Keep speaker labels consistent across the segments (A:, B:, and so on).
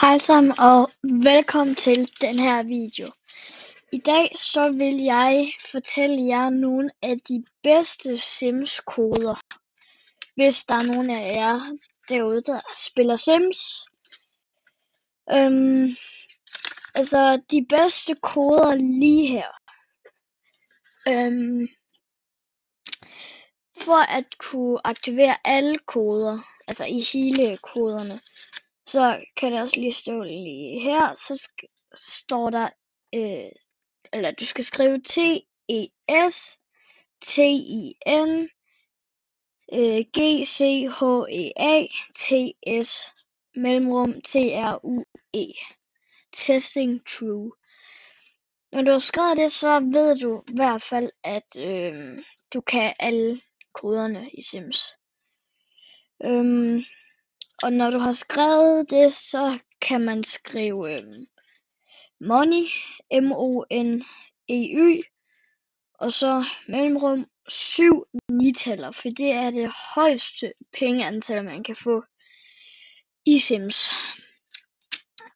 A: Hej sammen og velkommen til den her video. I dag så vil jeg fortælle jer nogle af de bedste Sims koder. Hvis der er nogen af jer derude der spiller Sims. Altså de bedste koder lige her. For at kunne aktivere alle koder, altså i hele koderne, så kan det også lige stå lige her, så står der, eller du skal skrive TES, TIN, GCHEA, TS, mellemrum, TRUE, testing true. Når du har skrevet det, så ved du i hvert fald, at du kan alle koderne i Sims. Og når du har skrevet det, så kan man skrive money, MONEY, og så mellemrum 7 nitaller, for det er det højeste pengeantal, man kan få i Sims.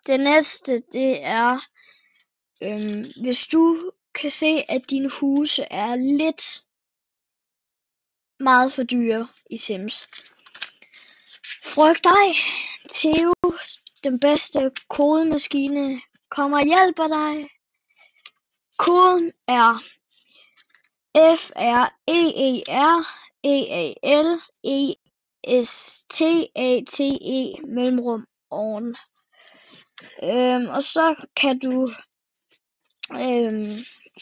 A: Det næste, det er, hvis du kan se, at dine huse er lidt meget for dyre i Sims. Frygt dig, Theo, den bedste kodemaskine, kommer og hjælper dig. Koden er FREEREALESTATE mellemrum on. Og så kan du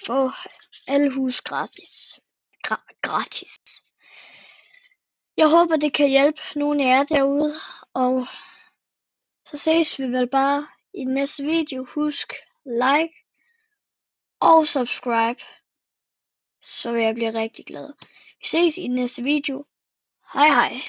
A: få alle hus gratis. Jeg håber det kan hjælpe nogle af jer derude, og så ses vi vel bare i den næste video. Husk like og subscribe, så vil jeg blive rigtig glad. Vi ses i den næste video. Hej hej.